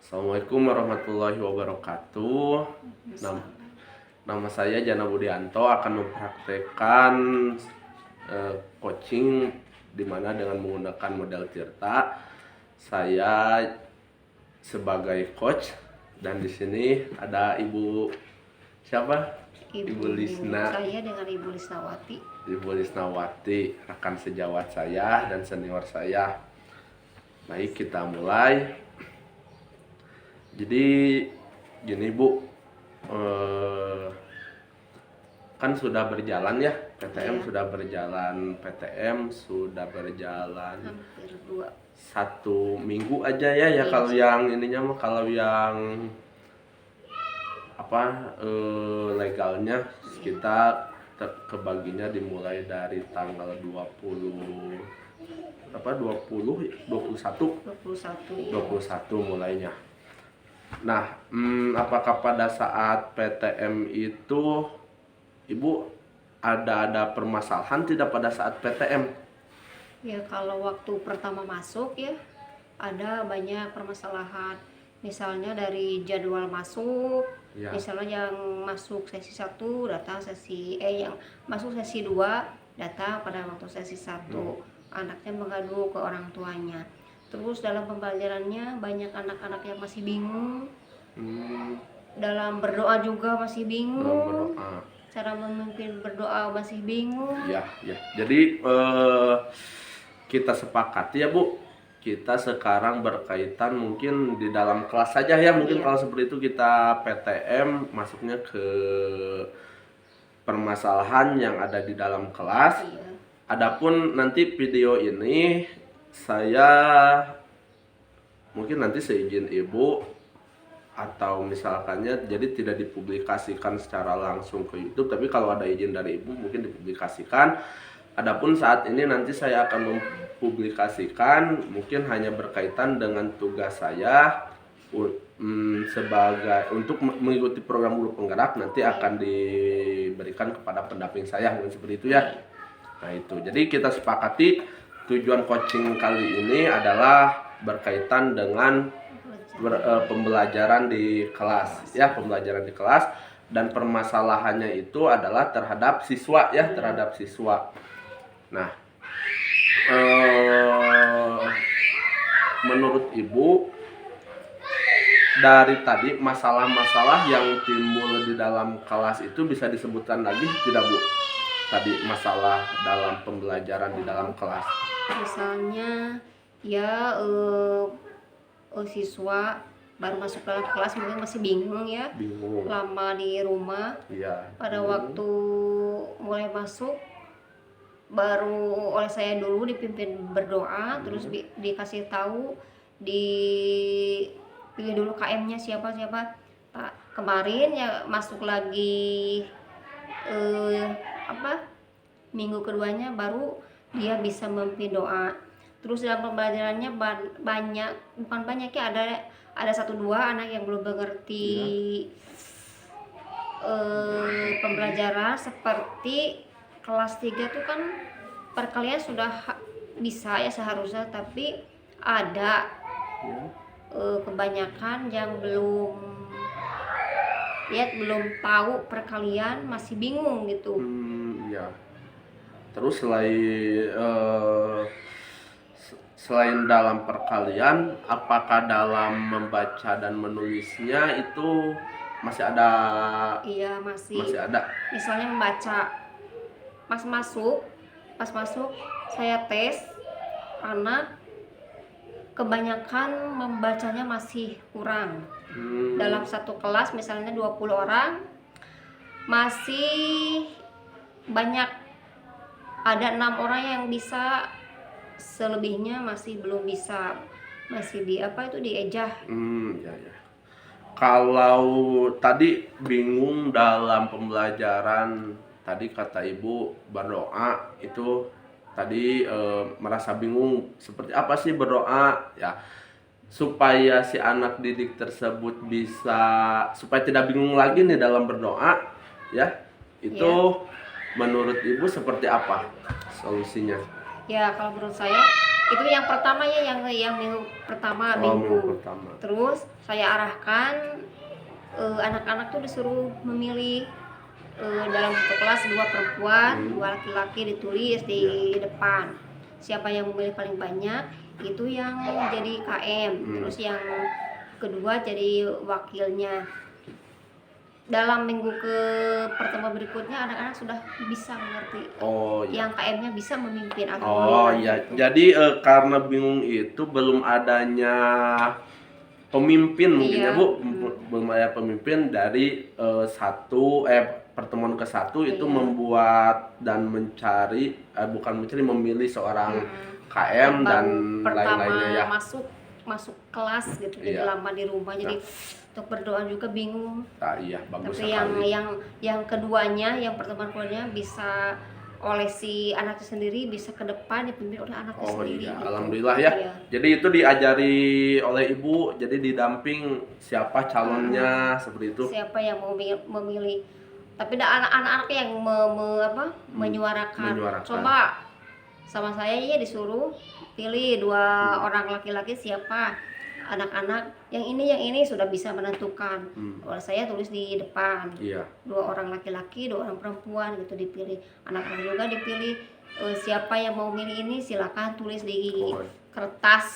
Assalamualaikum warahmatullahi wabarakatuh. Nam- Nama saya Jana Budianto akan mempraktekkan coaching di mana dengan menggunakan model Tirta. Saya sebagai coach dan di sini ada Ibu siapa? Ibu Lisna. Saya dengan Ibu Lisnawati. Ibu Lisnawati, rekan sejawat saya dan senior saya. Baik, kita mulai. Jadi gini Bu, kan sudah berjalan ya PTM, Iya. PTM sudah berjalan Hampir 2. 1 minggu aja ya Iya. Kalau yang ininya mah, kalau yang legalnya kita kebaginya dimulai dari tanggal 20 21 mulainya. Nah, apakah pada saat PTM itu Ibu ada permasalahan tidak pada saat PTM? Ya, kalau waktu pertama masuk ya ada banyak permasalahan. Misalnya dari jadwal masuk, Ya. misalnya yang masuk sesi 1 datang yang masuk sesi 2 datang pada waktu sesi 1. Anaknya mengadu ke orang tuanya. Terus dalam pembelajarannya banyak anak-anak yang masih bingung. Dalam berdoa juga masih bingung. Dalam berdoa. Cara memimpin berdoa masih bingung. Ya. Jadi kita sepakati ya Bu, kita sekarang berkaitan mungkin di dalam kelas saja ya. Mungkin Iya. kalau seperti itu kita PTM masuknya ke permasalahan yang ada di dalam kelas. Iya. Adapun nanti video ini saya mungkin nanti seizin Ibu atau misalkannya jadi tidak dipublikasikan secara langsung ke YouTube, tapi kalau ada izin dari Ibu mungkin dipublikasikan. Adapun saat ini nanti saya akan mempublikasikan mungkin hanya berkaitan dengan tugas saya sebagai untuk mengikuti program guru penggerak, nanti akan diberikan kepada pendamping saya, mungkin seperti itu ya. Nah itu, jadi kita sepakati tujuan coaching kali ini adalah berkaitan dengan pembelajaran di kelas ya, pembelajaran di kelas, dan permasalahannya itu adalah terhadap siswa ya, terhadap siswa. Nah, menurut Ibu dari tadi masalah-masalah yang timbul di dalam kelas itu bisa disebutkan lagi tidak Bu? Tadi masalah dalam pembelajaran di dalam kelas. Misalnya ya siswa baru masuk dalam kelas mungkin masih bingung ya. Bingung. Lama di rumah. Iya. Pada waktu mulai masuk baru oleh saya dulu dipimpin berdoa, terus dikasih tahu, dipilih dulu KM-nya siapa. Kemarin ya masuk lagi minggu keduanya baru dia bisa memimpin doa. Terus dalam pembelajarannya bukan banyak ya, ada 1-2 anak yang belum mengerti pembelajaran. Seperti kelas 3 tuh kan perkalian sudah bisa ya seharusnya, tapi ada kebanyakan yang belum tahu perkalian, masih bingung gitu. Ya. Terus selain dalam perkalian, apakah dalam membaca dan menulisnya itu masih ada? Iya, masih ada. Misalnya membaca, pas masuk saya tes anak, kebanyakan membacanya masih kurang. Dalam satu kelas misalnya 20 orang, masih banyak, ada 6 orang yang bisa, selebihnya masih belum bisa, masih diejah. Ya. Kalau tadi bingung dalam pembelajaran, tadi kata Ibu berdoa itu tadi merasa bingung seperti apa sih berdoa ya, supaya si anak didik tersebut supaya tidak bingung lagi nih dalam berdoa ya, itu menurut Ibu seperti apa solusinya? Ya, kalau menurut saya Itu yang pertama ya, yang minggu pertama, Oh, minggu. minggu pertama. Terus saya arahkan anak-anak tuh disuruh memilih dalam satu kelas 2 perempuan, 2 laki-laki, ditulis di depan. Siapa yang memilih paling banyak itu yang jadi KM. Terus yang kedua jadi wakilnya. Dalam minggu ke pertama berikutnya anak-anak sudah bisa mengerti. Oh iya. Yang KM-nya bisa memimpin Oh alhamdulillah iya, gitu. jadi karena bingung itu belum adanya pemimpin mungkin ya Iya. Bu, belum ada pemimpin dari pertemuan ke satu itu Iya. membuat dan mencari bukan mencari, memilih seorang KM dan pertama lain-lainnya ya. masuk kelas gitu, jadi Iya. lama di rumah, jadi untuk berdoa juga bingung. Nah, iya bagus Tapi sekali. yang keduanya, yang pertemuan keduanya bisa oleh si anaknya sendiri, bisa ke depan dipimpin oleh anaknya Oh sendiri. iya, gitu. alhamdulillah ya. Iya. Jadi itu diajari oleh ibu, jadi didamping siapa calonnya seperti itu. Siapa yang mau memilih. Tapi ada anak-anak yang menyuarakan. Menyuarakan. Coba sama saya ya disuruh pilih 2 orang laki-laki, siapa anak-anak yang ini sudah bisa menentukan. Kalau saya tulis di depan. Iya. 2 orang laki-laki, 2 orang perempuan gitu dipilih. Anak-anak juga dipilih, siapa yang mau milih ini silakan tulis di kertas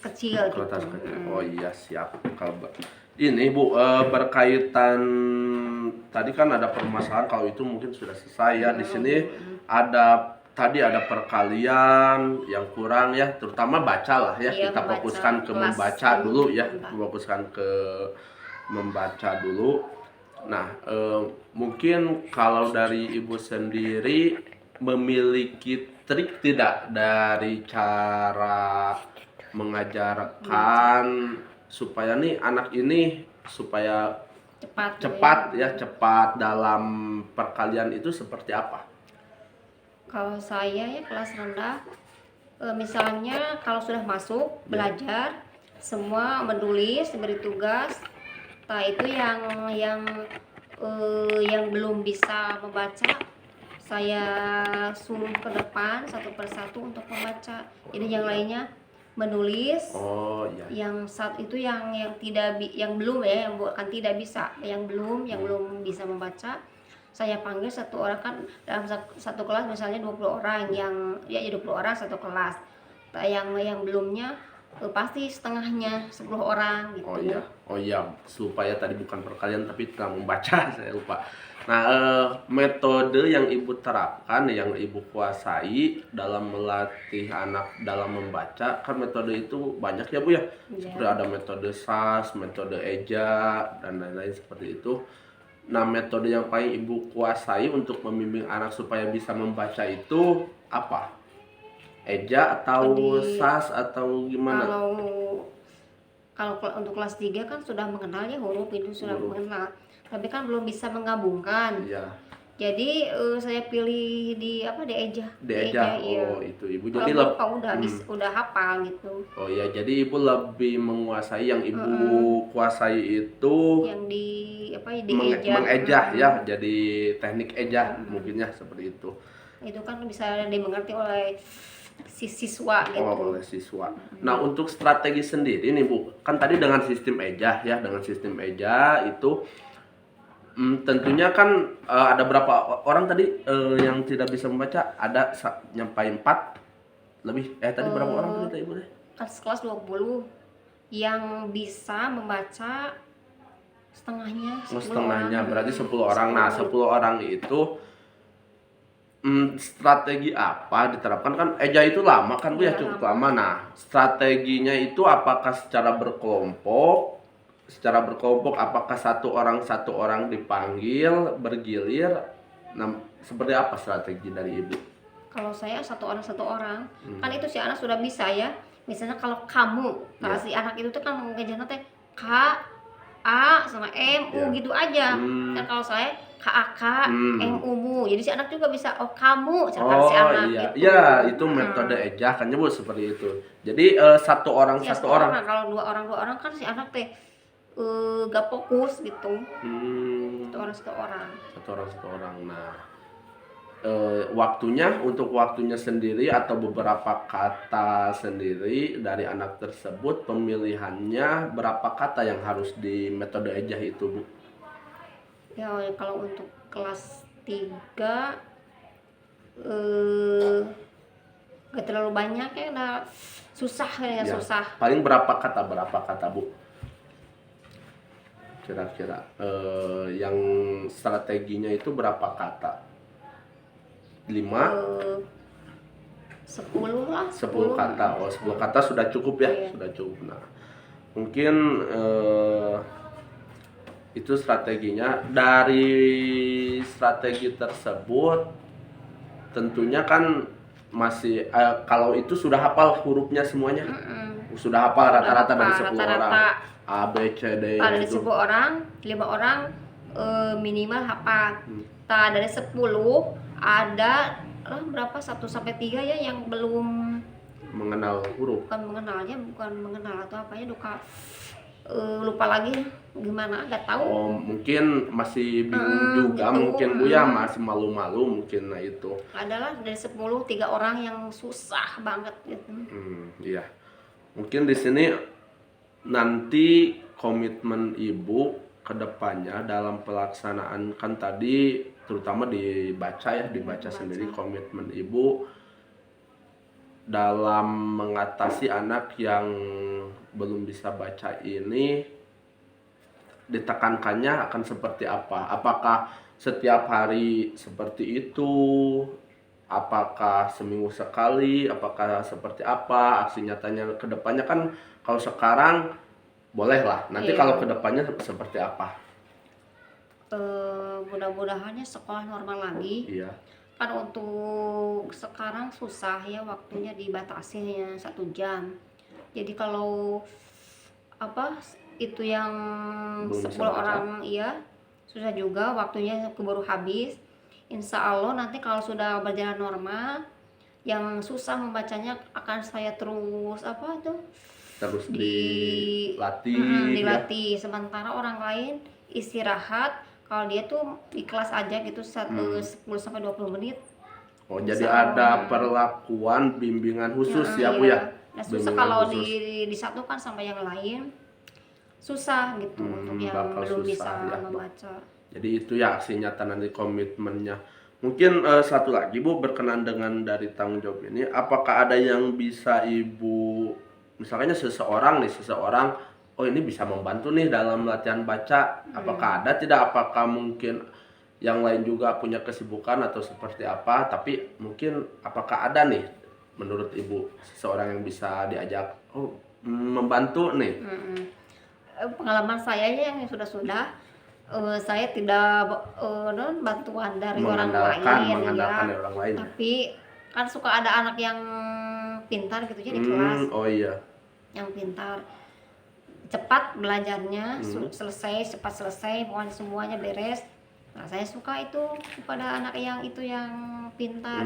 kecil Kertas gitu. kecil. Oh iya, siap. Kalau ini Bu, berkaitan tadi kan ada permasalahan, kalau itu mungkin sudah selesai ya. Di sini ada perkalian yang kurang ya, terutama baca lah ya. Iya, Kita membaca. fokuskan ke Kelas membaca dulu ya, rendah. fokuskan ke membaca dulu. Nah, mungkin kalau dari Ibu sendiri memiliki trik tidak dari cara mengajarkan supaya nih anak ini supaya Cepat cepat dalam perkalian itu seperti apa? Kalau saya ya kelas rendah, misalnya kalau sudah masuk belajar, semua menulis, diberi tugas. Nah itu yang belum bisa membaca, saya suruh ke depan satu persatu untuk membaca. Jadi yang lainnya menulis. Oh iya. Yang saat itu yang belum ya, yang bukan tidak bisa, yang belum bisa membaca, saya panggil satu orang, kan dalam satu kelas misalnya 20 orang, yang 20 orang satu kelas. Nah, yang belumnya pasti setengahnya 10 orang gitu. Oh iya, supaya tadi bukan perkalian tapi tentang membaca saya lupa. Nah, metode yang Ibu terapkan, yang Ibu kuasai dalam melatih anak dalam membaca, kan metode itu banyak ya Bu ya. Seperti ada metode SAS, metode EJA dan lain-lain seperti itu. Nah, metode yang paling Ibu kuasai untuk membimbing anak supaya bisa membaca itu apa? EJA atau SAS atau gimana? Kalau untuk kelas 3 kan sudah mengenalnya huruf itu sudah mengenal, tapi kan belum bisa menggabungkan. Iya. Jadi saya pilih di EJA. Iya. Oh, itu Ibu jadi udah hafal gitu. Oh iya, jadi Ibu lebih menguasai, yang Ibu kuasai itu yang di EJA. Mengejah ya, jadi teknik ejah mungkinnya seperti itu. Itu kan bisa dimengerti oleh si siswa gitu. Oh, oleh siswa. Nah, untuk strategi sendiri nih Bu, kan tadi dengan sistem ejah ya, dengan sistem ejah itu tentunya kan ada berapa orang tadi yang tidak bisa membaca, ada nyampai 4 lebih. Tadi berapa orang tadi Ibu deh? Kelas 20 yang bisa membaca setengahnya, 10 orang. Berarti 10 orang. Nah, 10 orang itu strategi apa diterapkan, kan eja itu lama kan Bu ya, cukup lama. Nah, strateginya itu apakah secara berkelompok apakah satu orang dipanggil bergilir? Nah, seperti apa strategi dari Ibu? Kalau saya satu orang kan itu si anak sudah bisa ya. Misalnya kalau kamu, kalau si anak itu tuh kan ngejana teh K, A sama M, U gitu aja. Dan kalau saya KAK, M, U, MU. Jadi si anak juga bisa, oh kamu, si anak iya. gitu. Iya, itu metode ejah kan Bu seperti itu. Jadi satu orang. Kalau 2 orang kan si anak teh gak fokus gitu. Satu orang. Nah, waktunya sendiri atau beberapa kata sendiri dari anak tersebut, pemilihannya berapa kata yang harus di metode ejah itu, Bu? Ya kalau untuk kelas 3 eh gak terlalu banyak ya, udah susah ya, Ya, susah. paling berapa kata, Bu? Kira-kira yang strateginya itu berapa kata? 5, eh 10 lah, 10 kata. Oh, 10 kata sudah cukup ya, Iya. sudah cukup. Nah, mungkin itu strateginya. Dari strategi tersebut tentunya kan masih kalau itu sudah hafal hurufnya semuanya, sudah hafal rata-rata dari 10 orang, A B C D dari itu. 10 orang 5 orang minimal hafal. Dari 10 ada berapa 1 sampai 3 ya yang belum Mengenal huruf. bukan mengenal atau apanya, lupa lagi gimana, nggak tahu. Oh, mungkin masih bingung juga gitu. mungkin Bu ya, masih malu-malu mungkin. Nah itu Adalah dari 10 3 orang yang susah banget gitu. iya, mungkin di sini nanti komitmen Ibu ke depannya dalam pelaksanaan, kan tadi terutama dibaca sendiri komitmen Ibu dalam mengatasi anak yang belum bisa baca ini, ditekankannya akan seperti apa? Apakah setiap hari seperti itu? Apakah seminggu sekali? Apakah seperti apa aksi nyatanya ke depannya? Kan kalau sekarang bolehlah. Nanti Iya. kalau ke depannya seperti apa? Mudah-mudahannya sekolah normal lagi. Iya. Kan untuk sekarang susah ya, waktunya dibatasi hanya 1 jam. Jadi kalau itu yang Belum bisa 10 baca. orang iya susah juga, waktunya keburu habis. Insya Allah nanti kalau sudah berjalan normal, yang susah membacanya akan saya terus Terus dilatih. dilatih. Sementara orang lain istirahat, kalau dia tuh di kelas aja gitu 10-20 menit. Oh, jadi ada perlakuan bimbingan khusus ya Bu ya? Nah, susah Bimbingan kalau khusus. disatukan sama yang lain, susah gitu untuk yang bakal belum susah bisa ya, Bu. membaca. Jadi itu ya aksi nyata nanti komitmennya. Mungkin satu lagi Bu, berkenan dengan dari tanggung jawab ini, apakah ada yang bisa Ibu, misalnya seseorang, oh ini bisa membantu nih dalam latihan baca, apakah ada tidak? Apakah mungkin yang lain juga punya kesibukan atau seperti apa? Tapi mungkin apakah ada nih menurut Ibu seseorang yang bisa diajak membantu nih? Pengalaman saya yang sudah saya tidak bantuan dari orang lain mengandalkan dari orang lain. Tapi kan suka ada anak yang pintar gitu ya di kelas. Oh iya. Yang pintar, cepat belajarnya, cepat selesai, pokoknya semuanya beres. Nah, saya suka itu kepada anak yang pintar.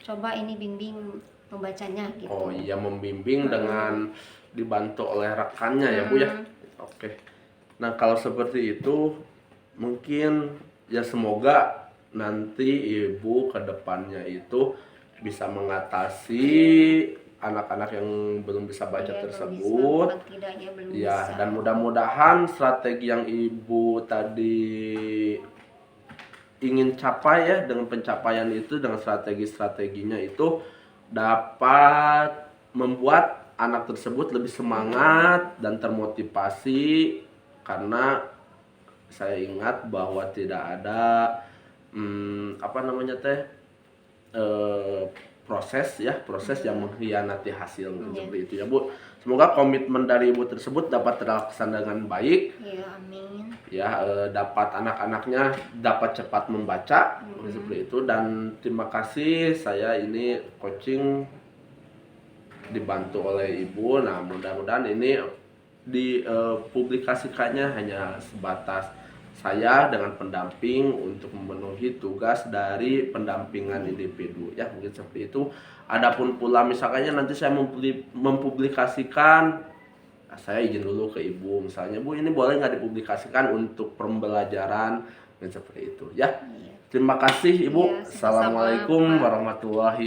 Coba ini bimbing membacanya gitu. Oh iya, membimbing dengan dibantu oleh rekannya ya Bu ya. Oke. Nah, kalau seperti itu mungkin ya semoga nanti Ibu ke depannya itu bisa mengatasi anak-anak yang belum bisa baca tersebut. Ya, dan mudah-mudahan strategi yang Ibu tadi ingin capai ya, dengan pencapaian itu, dengan strategi-strateginya itu dapat membuat anak tersebut lebih semangat dan termotivasi, karena saya ingat bahwa tidak ada proses yang mengkhianati hasil seperti itu ya Bu. Semoga komitmen dari Ibu tersebut dapat terlaksana dengan baik. Iya, amin. Ya, dapat anak-anaknya dapat cepat membaca seperti itu. Dan terima kasih, saya ini coaching dibantu oleh Ibu. Nah, mudah-mudahan ini dipublikasikannya hanya sebatas saya dengan pendamping untuk memenuhi tugas dari pendampingan individu ya, mungkin seperti itu. Adapun pula misalnya nanti saya mempublikasikan, saya izin dulu ke Ibu, misalnya Bu ini boleh nggak dipublikasikan untuk pembelajaran seperti itu ya. Iya. Terima kasih Ibu. Iya, sama-sama, Assalamualaikum Pak. warahmatullahi